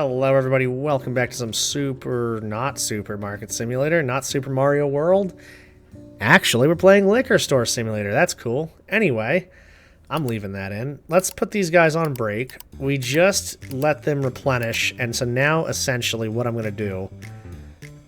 Hello everybody, welcome back to some not Supermarket Simulator, not Super Mario World. Actually, we're playing Liquor Store Simulator, that's cool. Anyway, I'm leaving that in. Let's put these guys on break. We just let them replenish, and so now essentially what I'm gonna do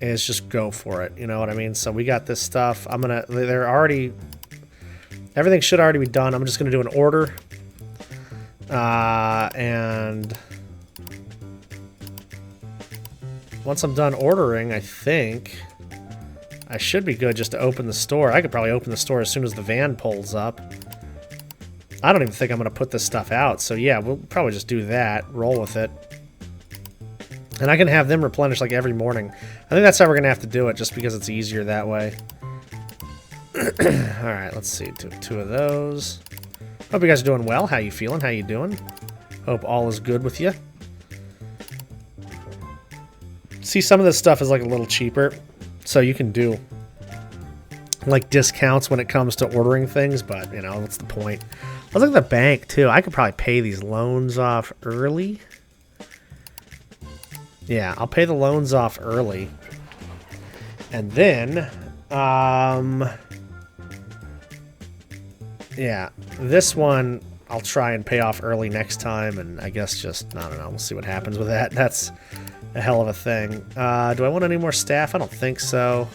is just go for it, you know what I mean? So we got this stuff, everything should already be done. I'm just gonna do an order. And once I'm done ordering, I think I should be good just to open the store. I could probably open the store as soon as the van pulls up. I don't even think I'm going to put this stuff out. So yeah, we'll probably just do that. Roll with it. And I can have them replenish like every morning. I think that's how we're going to have to do it just because it's easier that way. Alright, let's see. Two of those. Hope you guys are doing well. How you feeling? How you doing? Hope all is good with you. See, some of this stuff is like a little cheaper, so you can do like discounts when it comes to ordering things, but you know, what's the point? Let's look at the bank too. I could probably pay these loans off early. Yeah, I'll pay the loans off early. And then, yeah, this one I'll try and pay off early next time, and I guess just, I don't know, we'll see what happens with that. That's a hell of a thing. Do I want any more staff? I don't think so.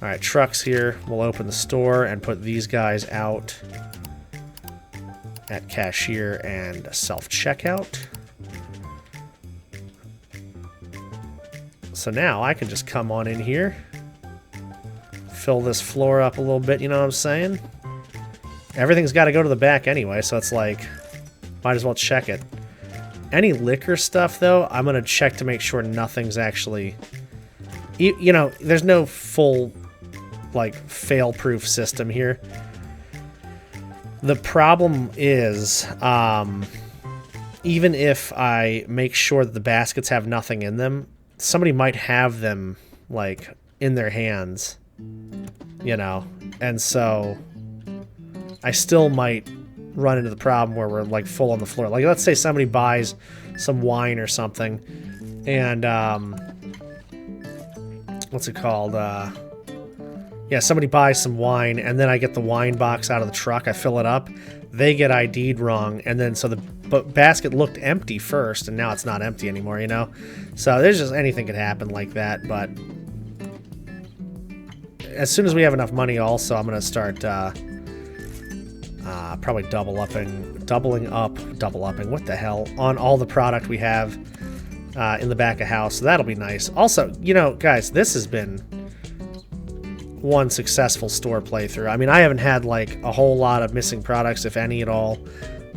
Alright, trucks here. We'll open the store and put these guys out at cashier and self-checkout. So now I can just come on in here, fill this floor up a little bit, you know what I'm saying? Everything's got to go to the back anyway, so it's like, might as well check it. Any liquor stuff, though, I'm going to check to make sure nothing's actually... You know, there's no full, like, fail-proof system here. The problem is, even if I make sure that the baskets have nothing in them, somebody might have them, like, in their hands, you know? And so, I still might run into the problem where we're like full on the floor. Like, let's say somebody buys some wine or something, and what's it called? Yeah, somebody buys some wine, and then I get the wine box out of the truck. I fill it up. They get ID'd wrong, and then so the basket looked empty first, and now it's not empty anymore. You know, so there's just anything could happen like that. But as soon as we have enough money, also, I'm gonna start. Probably doubling up, what the hell, on all the product we have in the back of house. So that'll be nice. Also, you know, guys, this has been one successful store playthrough. I mean, I haven't had like a whole lot of missing products, if any at all.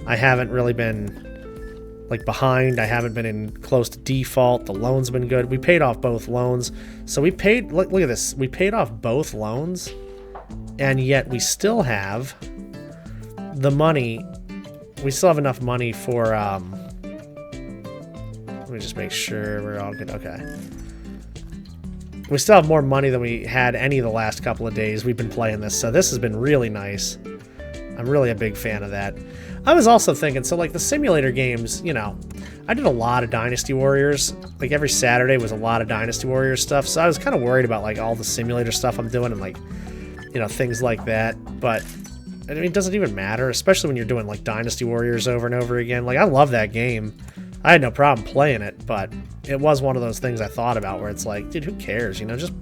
I haven't really been like behind. I haven't been in close to default. The loan's been good. We paid off both loans. So we paid, look at this. We paid off both loans, and yet we still have the money. We still have enough money for let me just make sure we're all good. Okay, we still have more money than we had any of the last couple of days we've been playing this, so this has been really nice. I'm really a big fan of that. I was also thinking, so like the simulator games, you know, I did a lot of Dynasty Warriors. Like every Saturday was a lot of Dynasty Warriors stuff, so I was kind of worried about like all the simulator stuff I'm doing and like, you know, things like that. But I mean, it doesn't even matter, especially when you're doing like Dynasty Warriors over and over again. Like, I love that game. I had no problem playing it, but it was one of those things I thought about where it's like, dude, who cares? You know, just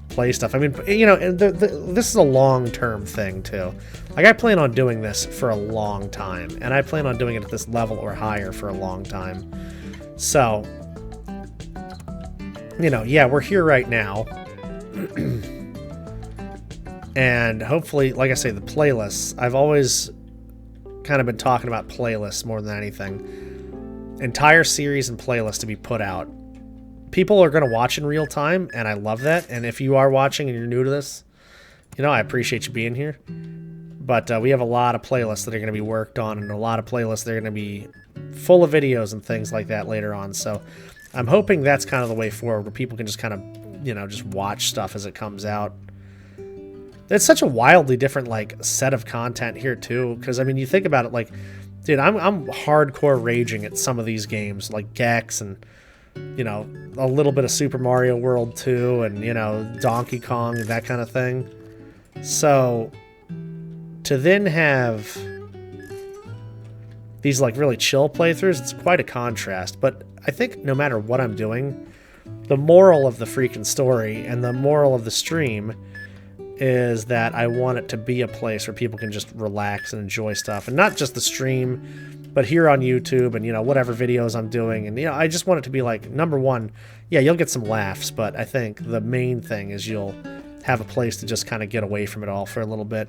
play stuff. I mean, you know, and this is a long-term thing too. Like, I plan on doing this for a long time, and I plan on doing it at this level or higher for a long time. So, you know, yeah, we're here right now. And hopefully, like I say, the playlists, I've always kind of been talking about playlists more than anything. Entire series and playlists to be put out. People are going to watch in real time, and I love that. And if you are watching and you're new to this, you know, I appreciate you being here. But we have a lot of playlists that are going to be worked on, and a lot of playlists that are going to be full of videos and things like that later on. So I'm hoping that's kind of the way forward, where people can just kind of, you know, just watch stuff as it comes out. It's such a wildly different, like, set of content here, too. Because, I mean, you think about it, like, dude, I'm hardcore raging at some of these games, like Gex and you know, a little bit of Super Mario World 2 and, you know, Donkey Kong and that kind of thing. So to then have these like really chill playthroughs, it's quite a contrast. But I think no matter what I'm doing, the moral of the freaking story and the moral of the stream is that I want it to be a place where people can just relax and enjoy stuff. And not just the stream, but here on YouTube and, you know, whatever videos I'm doing. And, you know, I just want it to be like, number one, yeah, you'll get some laughs, but I think the main thing is you'll have a place to just kind of get away from it all for a little bit.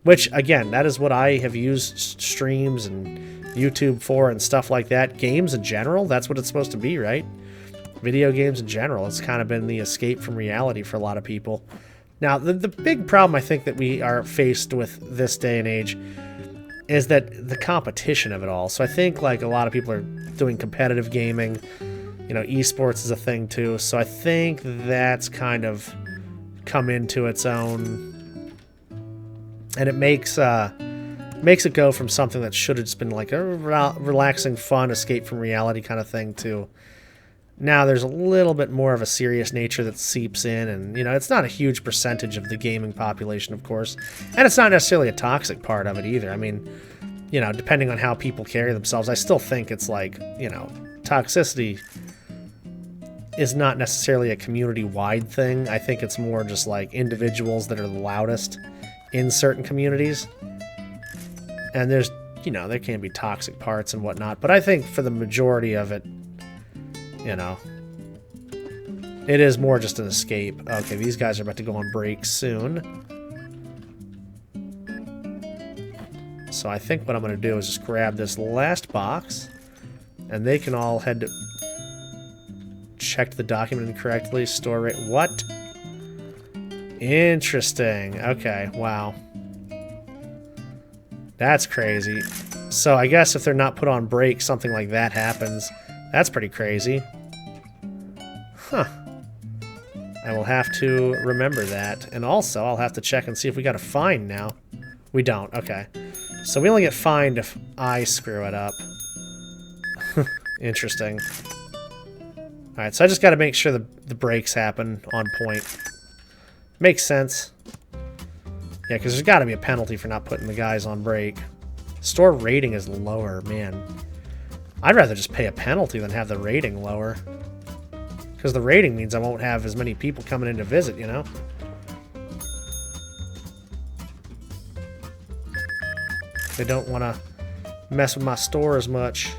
Which, again, that is what I have used streams and YouTube for and stuff like that. Games in general, that's what it's supposed to be, right? Video games in general. It's kind of been the escape from reality for a lot of people. Now, the big problem I think that we are faced with this day and age is that the competition of it all. So I think like a lot of people are doing competitive gaming. You know, esports is a thing too. So I think that's kind of come into its own. And it makes it go from something that should have just been like a relaxing, fun escape from reality kind of thing to now there's a little bit more of a serious nature that seeps in, and, you know, it's not a huge percentage of the gaming population, of course, and it's not necessarily a toxic part of it either. I mean, you know, depending on how people carry themselves, I still think it's like, you know, toxicity is not necessarily a community-wide thing. I think it's more just like individuals that are the loudest in certain communities, and there's, you know, there can be toxic parts and whatnot, but I think for the majority of it, you know, it is more just an escape. Okay, these guys are about to go on break soon. So I think what I'm going to do is just grab this last box, and they can all head to... Checked the document incorrectly. Store rate. What? Interesting. Okay, wow. That's crazy. So I guess if they're not put on break, something like that happens. That's pretty crazy. Huh. I will have to remember that. And also, I'll have to check and see if we got a fine now. We don't. Okay. So we only get fined if I screw it up. Interesting. Alright, so I just got to make sure the breaks happen on point. Makes sense. Yeah, because there's got to be a penalty for not putting the guys on break. Store rating is lower, man. I'd rather just pay a penalty than have the rating lower. Because the rating means I won't have as many people coming in to visit, you know? They don't want to mess with my store as much.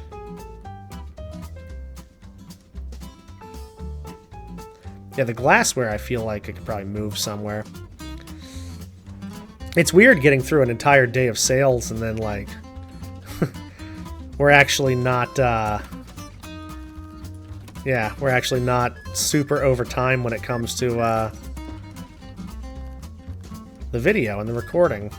Yeah, the glassware I feel like I could probably move somewhere. It's weird getting through an entire day of sales and then, like... we're actually not, yeah, we're actually not super over time when it comes to, the video and the recording.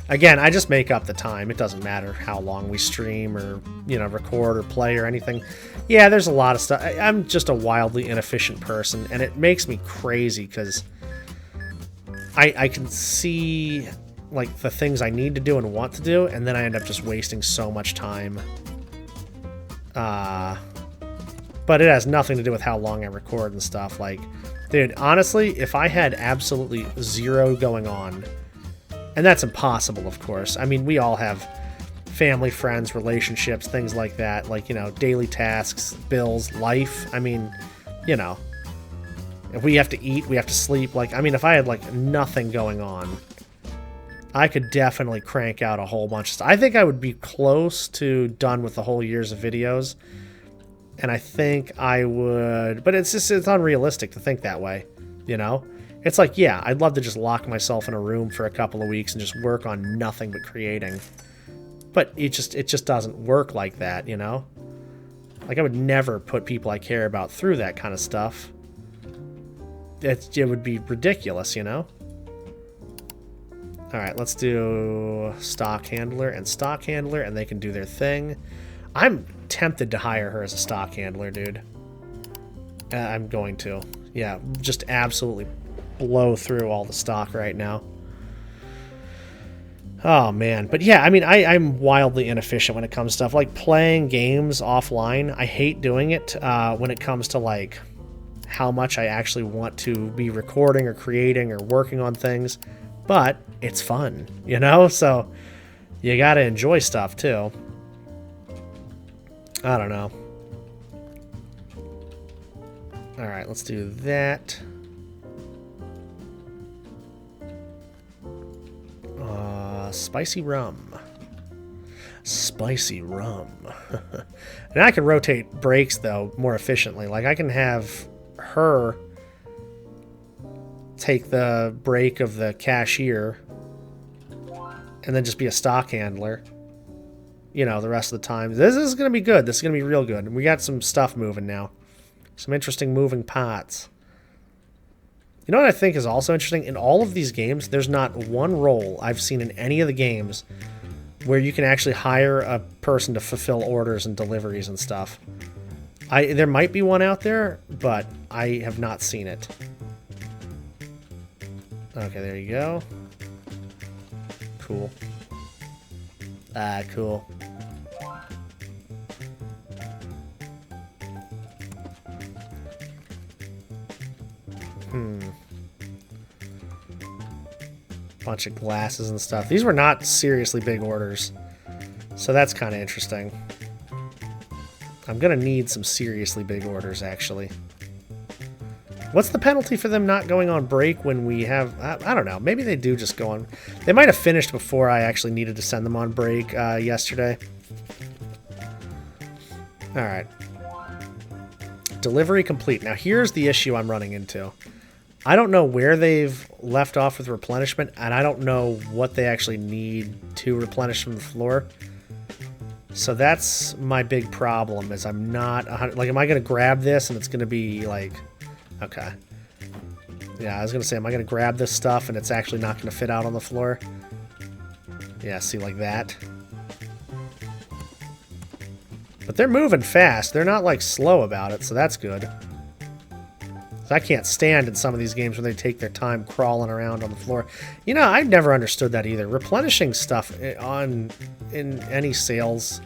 Again, I just make up the time. It doesn't matter how long we stream or, you know, record or play or anything. Yeah, there's a lot of stuff. I'm just a wildly inefficient person, and it makes me crazy because I can see... like the things I need to do and want to do, and then I end up just wasting so much time. But it has nothing to do with how long I record and stuff. Like, dude, honestly, if I had absolutely zero going on, and that's impossible, of course. I mean, we all have family, friends, relationships, things like that. Like, you know, daily tasks, bills, life. I mean, you know, if we have to eat, we have to sleep. Like, I mean, if I had, like, nothing going on, I could definitely crank out a whole bunch of stuff. I think I would be close to done with the whole years of videos. And I think I would... But it's unrealistic to think that way, you know? It's like, yeah, I'd love to just lock myself in a room for a couple of weeks and just work on nothing but creating. But it just doesn't work like that, you know? Like, I would never put people I care about through that kind of stuff. It would be ridiculous, you know? Alright, let's do stock handler, and they can do their thing. I'm tempted to hire her as a stock handler, dude. I'm going to. Yeah, just absolutely blow through all the stock right now. Oh, man. But yeah, I mean, I'm wildly inefficient when it comes to stuff. Like, playing games offline, I hate doing it when it comes to, like, how much I actually want to be recording or creating or working on things. But it's fun, you know? So you gotta enjoy stuff, too. I don't know. Alright, let's do that. Spicy rum. Spicy rum. And I can rotate brakes, though, more efficiently. Like, I can have her take the brake of the cashier and then just be a stock handler, you know, the rest of the time. This is going to be good. This is going to be real good. And we got some stuff moving now. Some interesting moving parts. You know what I think is also interesting? In all of these games, there's not one role I've seen in any of the games where you can actually hire a person to fulfill orders and deliveries and stuff. There might be one out there, but I have not seen it. Okay, there you go. Cool. Cool. Bunch of glasses and stuff. These were not seriously big orders, so that's kind of interesting. I'm gonna need some seriously big orders, actually. What's the penalty for them not going on break when we have... I don't know. Maybe they do just go on... They might have finished before I actually needed to send them on break yesterday. Alright. Delivery complete. Now, here's the issue I'm running into. I don't know where they've left off with replenishment, and I don't know what they actually need to replenish from the floor. So that's my big problem, is I'm not... Like, am I going to grab this and it's going to be, like... Okay. Yeah, I was going to say, am I going to grab this stuff and it's actually not going to fit out on the floor? Yeah, see, like that. But they're moving fast. They're not, like, slow about it, so that's good. I can't stand in some of these games when they take their time crawling around on the floor. You know, I've never understood that either. Replenishing stuff in any sales,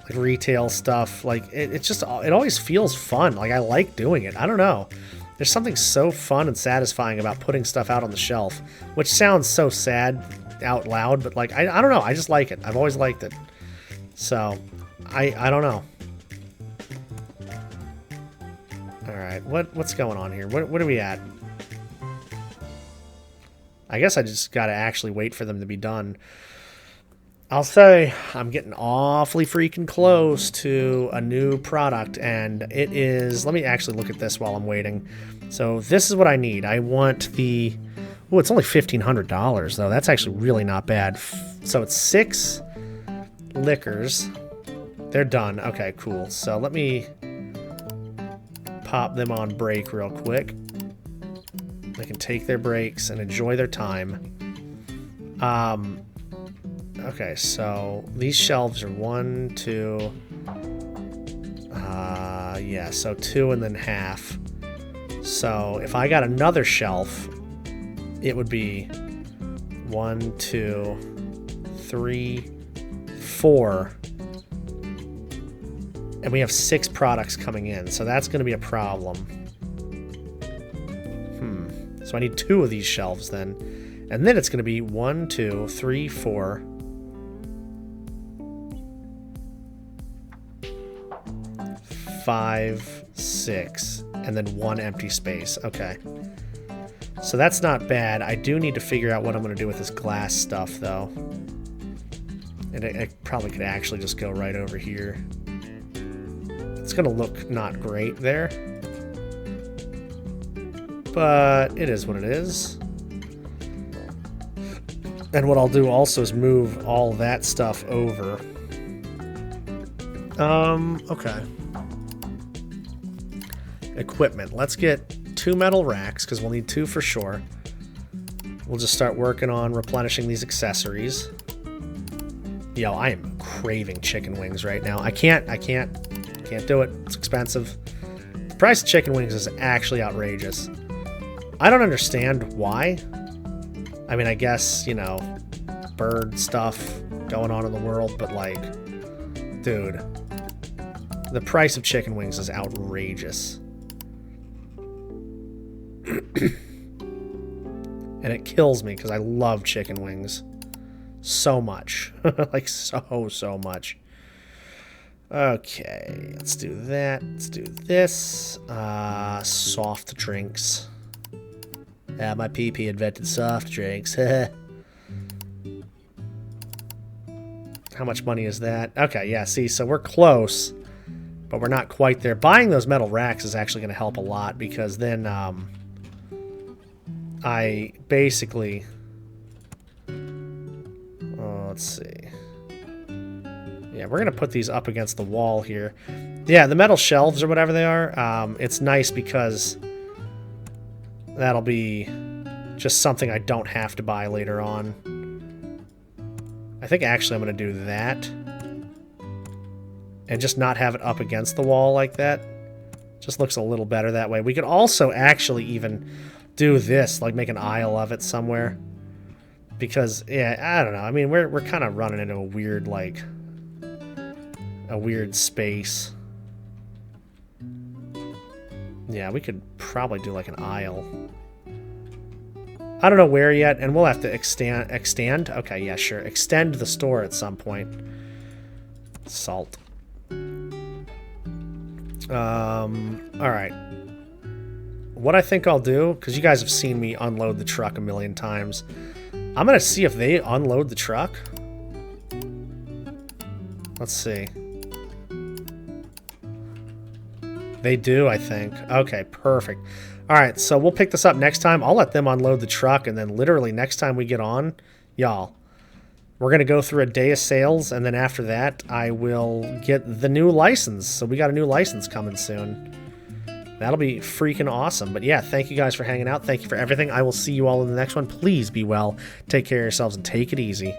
like retail stuff, like it always feels fun. Like, I like doing it. I don't know. There's something so fun and satisfying about putting stuff out on the shelf, which sounds so sad out loud, but like I don't know. I just like it. I've always liked it. So I don't know. Alright, what's going on here? What are we at? I guess I just gotta actually wait for them to be done. I'll say I'm getting awfully freaking close to a new product, and it is... Let me actually look at this while I'm waiting. So this is what I need. I want the... Oh, it's only $1,500, though. That's actually really not bad. So it's 6 liquors. They're done. Okay, cool. So let me... pop them on break real quick. They can take their breaks and enjoy their time. Okay, so these shelves are 1, 2... yeah, so 2 and then half. So if I got another shelf, it would be 1, 2, 3, 4... And we have 6 products coming in, so that's going to be a problem. So I need 2 of these shelves then. And then it's going to be 1, 2, 3, 4... 5, 6, and then 1 empty space. Okay. So that's not bad. I do need to figure out what I'm going to do with this glass stuff, though. And I probably could actually just go right over here. It's going to look not great there. But it is what it is. And what I'll do also is move all that stuff over. Okay. Equipment. Let's get 2 metal racks, because we'll need 2 for sure. We'll just start working on replenishing these accessories. Yo, I am craving chicken wings right now. I can't do it. It's expensive. The price of chicken wings is actually outrageous. I don't understand why. I mean, I guess, you know, bird stuff going on in the world, but like, dude, the price of chicken wings is outrageous. And it kills me because I love chicken wings so much. Like, so much. Okay, let's do that. Let's do this. Soft drinks. Yeah, my PP invented soft drinks. How much money is that? Okay, yeah, see, so we're close, but we're not quite there. Buying those metal racks is actually going to help a lot because then I basically... let's see. Yeah, we're going to put these up against the wall here. Yeah, the metal shelves or whatever they are, it's nice because that'll be just something I don't have to buy later on. I think actually I'm going to do that. And just not have it up against the wall like that. Just looks a little better that way. We could also actually even do this, like make an aisle of it somewhere. Because, yeah, I don't know. I mean, we're kind of running into a weird, like, a weird space. Yeah, we could probably do like an aisle. I don't know where yet, and we'll have to extend? Okay, yeah, sure. Extend the store at some point. Salt. Alright. What I think I'll do, because you guys have seen me unload the truck a million times, I'm going to see if they unload the truck. Let's see. They do, I think. Okay, perfect. Alright, so we'll pick this up next time. I'll let them unload the truck, and then literally next time we get on, y'all, we're going to go through a day of sales, and then after that, I will get the new license. So we got a new license coming soon. That'll be freaking awesome. But yeah, thank you guys for hanging out. Thank you for everything. I will see you all in the next one. Please be well. Take care of yourselves and take it easy.